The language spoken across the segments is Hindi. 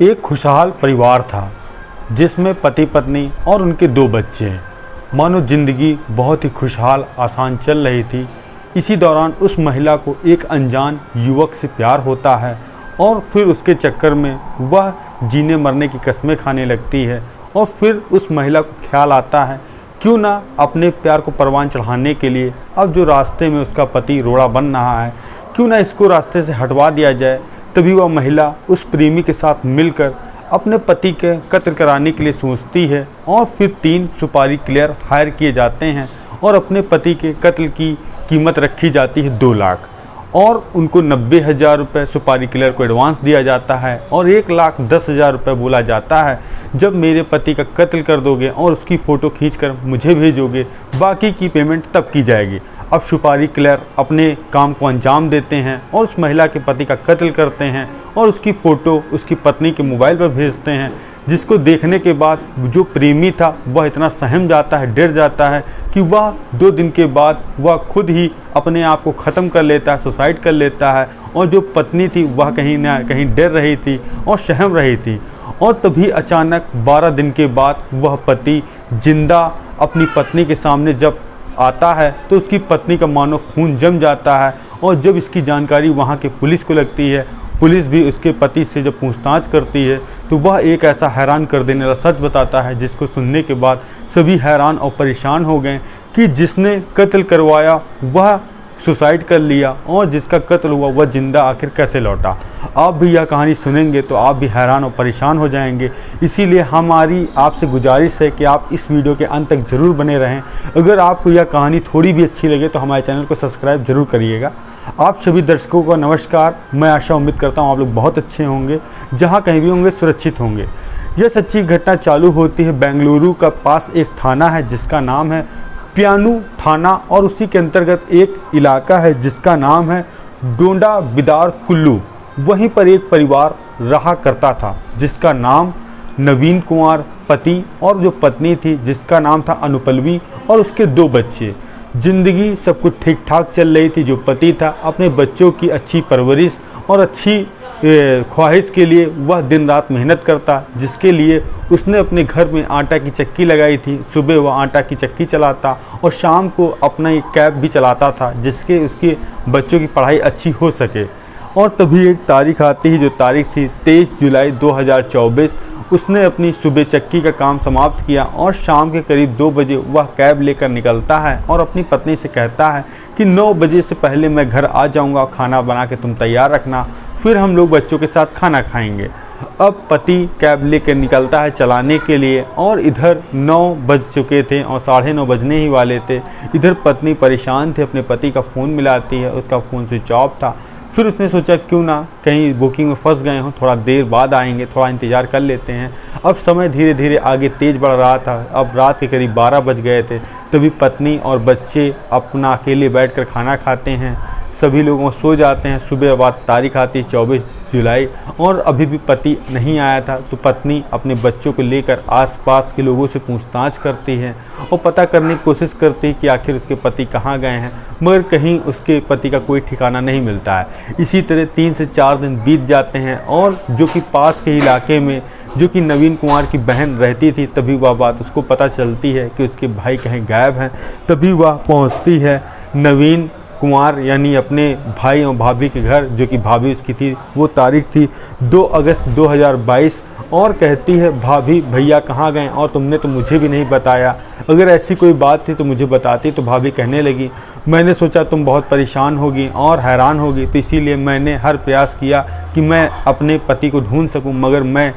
एक खुशहाल परिवार था जिसमें पति पत्नी और उनके 2 बच्चे हैं। मानो जिंदगी बहुत ही खुशहाल आसान चल रही थी। इसी दौरान उस महिला को एक अनजान युवक से प्यार होता है और फिर उसके चक्कर में वह जीने मरने की कस्में खाने लगती है। और फिर उस महिला को ख्याल आता है क्यों ना अपने प्यार को परवान चढ़ाने के लिए अब जो रास्ते में उसका पति रोड़ा बन रहा है, क्यों ना इसको रास्ते से हटवा दिया जाए। तभी वह महिला उस प्रेमी के साथ मिलकर अपने पति के कत्ल कराने के लिए सोचती है और फिर 3 सुपारी किलर हायर किए जाते हैं और अपने पति के कत्ल की कीमत रखी जाती है 2 लाख और उनको 90,000 रुपये सुपारी किलर को एडवांस दिया जाता है और 1,10,000 रुपये बोला जाता है, जब मेरे पति का कत्ल कर दोगे और उसकी फ़ोटो खींचकर मुझे भेजोगे बाकी की पेमेंट तब की जाएगी। अब सुपारी किलर अपने काम को अंजाम देते हैं और उस महिला के पति का कत्ल करते हैं और उसकी फ़ोटो उसकी पत्नी के मोबाइल पर भेजते हैं, जिसको देखने के बाद जो प्रेमी था वह इतना सहम जाता है, डर जाता है कि वह 2 दिन के बाद वह खुद ही अपने आप को ख़त्म कर लेता है, सुसाइड कर लेता है। और जो पत्नी थी वह कहीं ना कहीं डर रही थी और सहम रही थी। और तभी अचानक 12 दिन के बाद वह पति जिंदा अपनी पत्नी के सामने जब आता है तो उसकी पत्नी का मानो खून जम जाता है। और जब इसकी जानकारी वहाँ के पुलिस को लगती है, पुलिस भी उसके पति से जब पूछताछ करती है तो वह एक ऐसा हैरान कर देने वाला सच बताता है जिसको सुनने के बाद सभी हैरान और परेशान हो गए कि जिसने कत्ल करवाया वह सुसाइड कर लिया और जिसका कत्ल हुआ वह जिंदा आखिर कैसे लौटा। आप भी यह कहानी सुनेंगे तो आप भी हैरान और परेशान हो जाएंगे। इसीलिए हमारी आपसे गुजारिश है कि आप इस वीडियो के अंत तक ज़रूर बने रहें। अगर आपको यह कहानी थोड़ी भी अच्छी लगे तो हमारे चैनल को सब्सक्राइब जरूर करिएगा। आप सभी दर्शकों का नमस्कार। मैं आशा उम्मीद करता हूँ आप लोग बहुत अच्छे होंगे, जहाँ कहीं भी होंगे सुरक्षित होंगे। यह सच्ची घटना चालू होती है बेंगलुरु का पास एक थाना है जिसका नाम है प्यानू थाना और उसी के अंतर्गत एक इलाका है जिसका नाम है डोंडा बिदार कुल्लू। वहीं पर एक परिवार रहा करता था जिसका नाम नवीन कुमार पति और जो पत्नी थी जिसका नाम था अनुपल्लवी और उसके 2 बच्चे। ज़िंदगी सब कुछ ठीक ठाक चल रही थी। जो पति था अपने बच्चों की अच्छी परवरिश और अच्छी ख्वाहिश के लिए वह दिन रात मेहनत करता, जिसके लिए उसने अपने घर में आटा की चक्की लगाई थी। सुबह वह आटा की चक्की चलाता और शाम को अपना एक कैब भी चलाता था जिसके उसके बच्चों की पढ़ाई अच्छी हो सके। और तभी एक तारीख आती है जो तारीख थी 23 जुलाई 2024। उसने अपनी सुबह चक्की का काम समाप्त किया और शाम के करीब 2 बजे वह कैब लेकर निकलता है और अपनी पत्नी से कहता है कि 9 बजे से पहले मैं घर आ जाऊंगा, खाना बना के तुम तैयार रखना, फिर हम लोग बच्चों के साथ खाना खाएंगे। अब पति कैब लेकर निकलता है चलाने के लिए और इधर 9 बज चुके थे और 9:30 बजने ही वाले थे। इधर पत्नी परेशान थी, अपने पति का फ़ोन मिलाती है, उसका फ़ोन स्विच ऑफ था। फिर उसने सोचा क्यों ना कहीं बुकिंग में फंस गए हों, थोड़ा देर बाद आएंगे, थोड़ा इंतज़ार कर लेते हैं। अब समय धीरे धीरे आगे तेज़ बढ़ रहा था। अब रात के करीब 12 बज गए थे। तभी पत्नी और बच्चे अपना अकेले बैठकर खाना खाते हैं, सभी लोगों सो जाते हैं। सुबह बाद तारीख आती है 24 जुलाई और अभी भी पति नहीं आया था। तो पत्नी अपने बच्चों को लेकर आसपास के लोगों से पूछताछ करती है और पता करने की कोशिश करती है कि आखिर उसके पति कहाँ गए हैं, मगर कहीं उसके पति का कोई ठिकाना नहीं मिलता है। इसी तरह 3 से 4 दिन बीत जाते हैं और जो कि पास के इलाके में जो कि नवीन कुमार की बहन रहती थी, तभी वह बात उसको पता चलती है कि उसके भाई कहीं गायब हैं। तभी वह पहुंचती है नवीन कुमार यानी अपने भाई और भाभी के घर, जो कि भाभी उसकी थी। वो तारीख थी 2 अगस्त 2022 और कहती है भाभी भैया कहाँ गए और तुमने तो मुझे भी नहीं बताया, अगर ऐसी कोई बात थी तो मुझे बताती। तो भाभी कहने लगी मैंने सोचा तुम बहुत परेशान होगी और हैरान होगी, तो इसीलिए मैंने हर प्रयास किया कि मैं अपने पति को ढूंढ सकूं, मगर मैं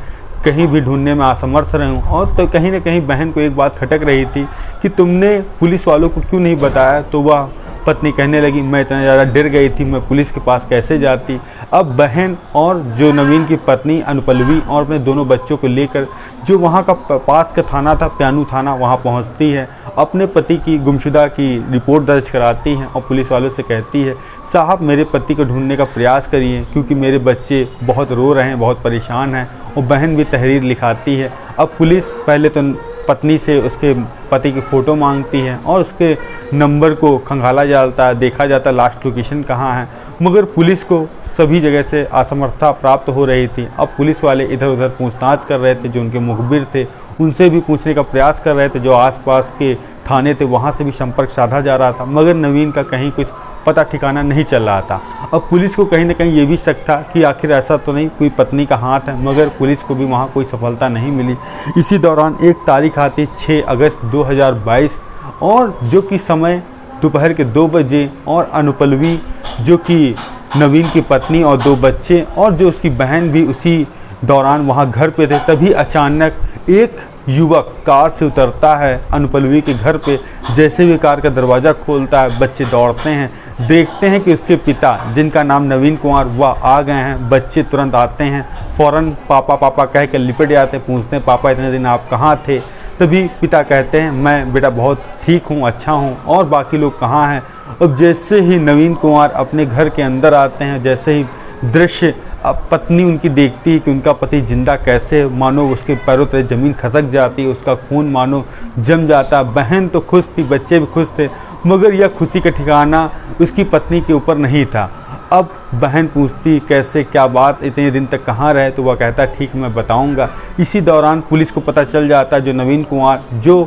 कहीं भी ढूंढने में असमर्थ रहे हूँ। और तो कहीं ना कहीं बहन को एक बात खटक रही थी कि तुमने पुलिस वालों को क्यों नहीं बताया। तो वह पत्नी कहने लगी मैं इतना ज़्यादा डर गई थी, मैं पुलिस के पास कैसे जाती। अब बहन और जो नवीन की पत्नी अनुपल्लवी और अपने दोनों बच्चों को लेकर जो वहाँ का पास का थाना था प्यानू थाना, वहाँ पहुँचती है, अपने पति की गुमशुदा की रिपोर्ट दर्ज कराती हैं और पुलिस वालों से कहती है साहब मेरे पति को ढूंढने का प्रयास करिए क्योंकि मेरे बच्चे बहुत रो रहे हैं, बहुत परेशान हैं। और बहन भी तहरीर लिखाती है। अब पुलिस पहले तो पत्नी से उसके पति की फ़ोटो मांगती है और उसके नंबर को खंगाला जाता है, देखा जाता है लास्ट लोकेशन कहाँ है, मगर पुलिस को सभी जगह से असमर्थता प्राप्त हो रही थी। अब पुलिस वाले इधर उधर पूछताछ कर रहे थे, जो उनके मुखबिर थे उनसे भी पूछने का प्रयास कर रहे थे, जो आसपास के थाने थे वहाँ से भी संपर्क साधा जा रहा था, मगर नवीन का कहीं कुछ पता ठिकाना नहीं चल रहा था। अब पुलिस को कहीं ना कहीं ये भी शक था कि आखिर ऐसा तो नहीं कोई पत्नी का हाथ है, मगर पुलिस को भी वहाँ कोई सफलता नहीं मिली। इसी दौरान एक तारीख आती 6 अगस्त 2022 और जो कि समय दोपहर के 2 बजे, और अनुपल्लवी जो कि नवीन की पत्नी और 2 बच्चे और जो उसकी बहन भी उसी दौरान वहाँ घर पे थे। तभी अचानक एक युवक कार से उतरता है अनुपल्लवी के घर पे। जैसे भी कार का दरवाज़ा खोलता है, बच्चे दौड़ते हैं, देखते हैं कि उसके पिता जिनका नाम नवीन कुमार वह आ गए हैं। बच्चे तुरंत आते हैं, फ़ौरन पापा पापा कह के लिपट जाते हैं, पूछते हैं पापा इतने दिन आप कहाँ थे। तभी पिता कहते हैं मैं बेटा बहुत ठीक हूँ, अच्छा हूँ, और बाकी लोग कहाँ हैं। अब जैसे ही नवीन कुमार अपने घर के अंदर आते हैं, जैसे ही दृश्य अब पत्नी उनकी देखती है कि उनका पति जिंदा कैसे, मानो उसके पैरों तले ज़मीन खसक जाती है, उसका खून मानो जम जाता। बहन तो खुश थी, बच्चे भी खुश थे, मगर यह खुशी का ठिकाना उसकी पत्नी के ऊपर नहीं था। अब बहन पूछती कैसे, क्या बात, इतने दिन तक कहाँ रहे, तो वह कहता ठीक मैं बताऊँगा। इसी दौरान पुलिस को पता चल जाता जो नवीन कुमार जो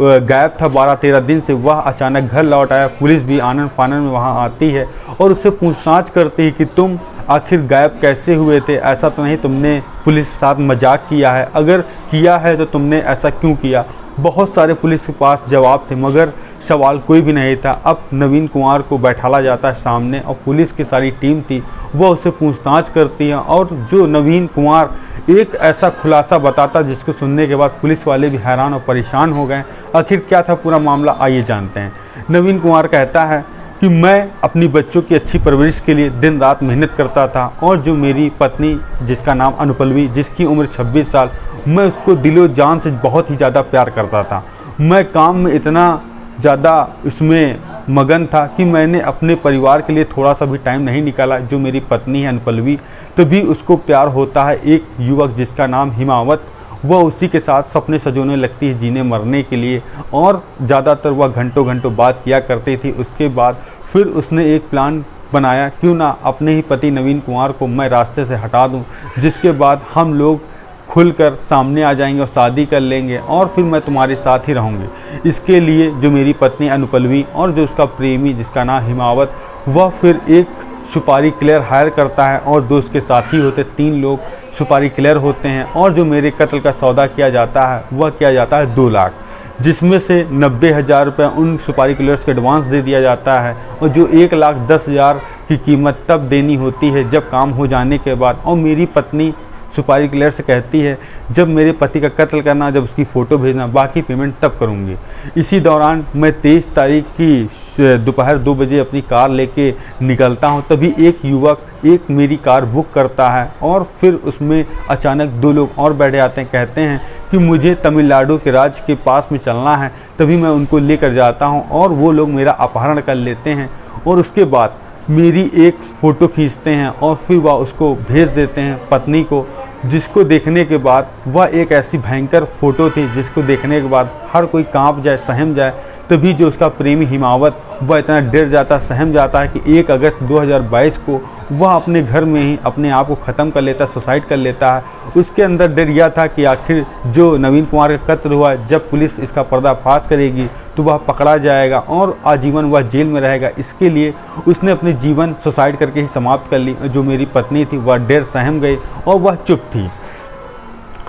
गायब था 12-13 दिन से, वह अचानक घर लौट आया। पुलिस भी आनन फानन में वहाँ आती है और उससे पूछताछ करती है कि तुम आखिर गायब कैसे हुए थे, ऐसा तो नहीं तुमने पुलिस के साथ मजाक किया है, अगर किया है तो तुमने ऐसा क्यों किया। बहुत सारे पुलिस के पास जवाब थे, मगर सवाल कोई भी नहीं था। अब नवीन कुमार को बैठाला जाता है सामने और पुलिस की सारी टीम थी वह उससे पूछताछ करती है, और जो नवीन कुमार एक ऐसा खुलासा बताता जिसको सुनने के बाद पुलिस वाले भी हैरान और परेशान हो गए। आखिर क्या था पूरा मामला, आइए जानते हैं। नवीन कुमार कहता है कि मैं अपनी बच्चों की अच्छी परवरिश के लिए दिन रात मेहनत करता था, और जो मेरी पत्नी जिसका नाम अनुपल्लवी, जिसकी उम्र 26 साल, मैं उसको दिलो जान से बहुत ही ज़्यादा प्यार करता था। मैं काम में इतना ज़्यादा उसमें मगन था कि मैंने अपने परिवार के लिए थोड़ा सा भी टाइम नहीं निकाला। जो मेरी पत्नी है अनुपल्लवी, तभी उसको प्यार होता है एक युवक जिसका नाम हिमावत, वह उसी के साथ सपने सजोने लगती है जीने मरने के लिए, और ज़्यादातर वह घंटों घंटों बात किया करती थी। उसके बाद फिर उसने एक प्लान बनाया, क्यों ना अपने ही पति नवीन कुमार को मैं रास्ते से हटा दूं, जिसके बाद हम लोग खुलकर सामने आ जाएंगे और शादी कर लेंगे, और फिर मैं तुम्हारे साथ ही रहूँगी। इसके लिए जो मेरी पत्नी अनुपल्लवी और जो उसका प्रेमी जिसका नाम हिमावत, वह फिर एक सुपारी क्लियर हायर करता है, और दो उसके साथी होते 3 लोग सुपारी क्लियर होते हैं, और जो मेरे कत्ल का सौदा किया जाता है वह किया जाता है 2 लाख, जिसमें से 90,000 रुपये उन सुपारी क्लियर्स को एडवांस दे दिया जाता है, और जो 1,10,000 की कीमत तब देनी होती है जब काम हो जाने के बाद। और मेरी पत्नी सुपारी क्लियर से कहती है जब मेरे पति का कत्ल करना, जब उसकी फ़ोटो भेजना, बाकी पेमेंट तब करूँगी। इसी दौरान मैं 23 तारीख की दोपहर 2 बजे अपनी कार लेके निकलता हूँ, तभी एक युवक एक मेरी कार बुक करता है, और फिर उसमें अचानक 2 लोग और बैठ जाते हैं। कहते हैं कि मुझे तमिलनाडु के राज्य के पास में चलना है। तभी मैं उनको लेकर जाता हूँ और वो लोग मेरा अपहरण कर लेते हैं, और उसके बाद मेरी एक फ़ोटो खींचते हैं और फिर वह उसको भेज देते हैं पत्नी को, जिसको देखने के बाद वह एक ऐसी भयंकर फ़ोटो थी जिसको देखने के बाद हर कोई कांप जाए, सहम जाए। तभी जो उसका प्रेमी हिमावत, वह इतना डर जाता, सहम जाता है कि 1 अगस्त 2022 को वह अपने घर में ही अपने आप को ख़त्म कर लेता, सुसाइड कर लेता है। उसके अंदर डर यह था कि आखिर जो नवीन कुमार का कत्ल हुआ, जब पुलिस इसका पर्दाफाश करेगी तो वह पकड़ा जाएगा और आजीवन वह जेल में रहेगा। इसके लिए उसने अपने जीवन सुसाइड करके ही समाप्त कर ली। जो मेरी पत्नी थी वह डर सहम गई और वह चुप थी।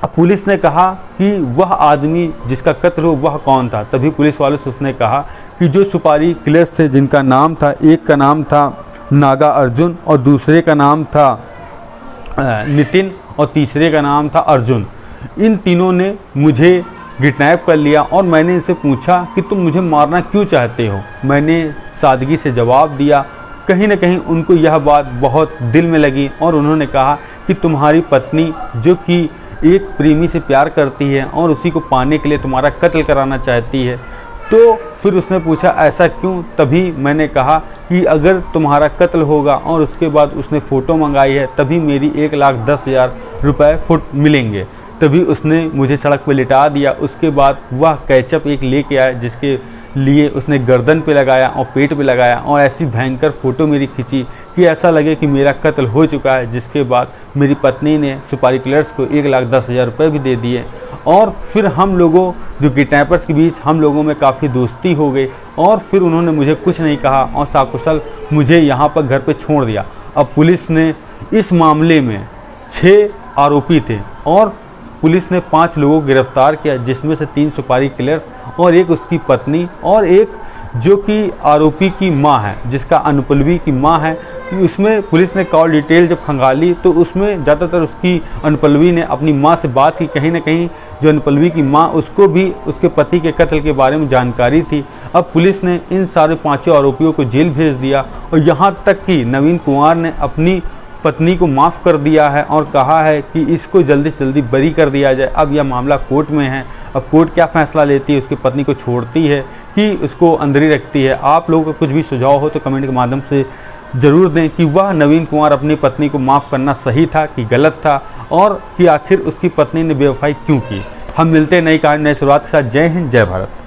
अब पुलिस ने कहा कि वह आदमी जिसका कत्ल हो वह कौन था। तभी पुलिस वालों से उसने कहा कि जो सुपारी क्लियर्स थे जिनका नाम था, एक का नाम था नागा अर्जुन और दूसरे का नाम था नितिन और तीसरे का नाम था अर्जुन, इन तीनों ने मुझे किडनैप कर लिया और मैंने इनसे पूछा कि तुम मुझे मारना क्यों चाहते हो। मैंने सादगी से जवाब दिया। कहीं ना कहीं उनको यह बात बहुत दिल में लगी और उन्होंने कहा कि तुम्हारी पत्नी जो कि एक प्रेमी से प्यार करती है और उसी को पाने के लिए तुम्हारा कत्ल कराना चाहती है। तो फिर उसने पूछा ऐसा क्यों। तभी मैंने कहा कि अगर तुम्हारा कत्ल होगा, और उसके बाद उसने फ़ोटो मंगाई है, तभी मेरी 1,10,000 रुपये फुट मिलेंगे। तभी उसने मुझे सड़क पर लिटा दिया। उसके बाद वह कैचअप एक लेके आया जिसके लिए उसने गर्दन पे लगाया और पेट पे लगाया और ऐसी भयंकर फ़ोटो मेरी खींची कि ऐसा लगे कि मेरा कत्ल हो चुका है। जिसके बाद मेरी पत्नी ने सुपारी किलर्स को 1,10,000 रुपये भी दे दिए और फिर हम लोगों जो किडनैपर्स के बीच हम लोगों में काफ़ी दोस्ती हो गई और फिर उन्होंने मुझे कुछ नहीं कहा और साकुशल मुझे यहाँ पर घर पे छोड़ दिया। अब पुलिस ने इस मामले में 6 आरोपी थे और पुलिस ने 5 लोगों को गिरफ्तार किया, जिसमें से 3 सुपारी किलर्स और एक उसकी पत्नी और एक जो कि आरोपी की मां है, जिसका अनुपल्लवी की मां है। कि उसमें पुलिस ने कॉल डिटेल जब खंगाली तो उसमें ज़्यादातर उसकी अनुपल्लवी ने अपनी मां से बात की। कहीं ना कहीं जो अनुपल्लवी की मां, उसको भी उसके पति के कत्ल के बारे में जानकारी थी। अब पुलिस ने इन सारे 5 आरोपियों को जेल भेज दिया और यहाँ तक कि नवीन कुमार ने अपनी पत्नी को माफ़ कर दिया है और कहा है कि इसको जल्दी से जल्दी बरी कर दिया जाए। अब यह मामला कोर्ट में है। अब कोर्ट क्या फ़ैसला लेती है, उसकी पत्नी को छोड़ती है कि उसको अंदर ही रखती है। आप लोगों का कुछ भी सुझाव हो तो कमेंट के माध्यम से ज़रूर दें कि वह नवीन कुमार अपनी पत्नी को माफ़ करना सही था कि गलत था और कि आखिर उसकी पत्नी ने बेवफाई क्यों की। हम मिलते हैं नई कहानी नई शुरुआत के साथ। जय हिंद, जय भारत।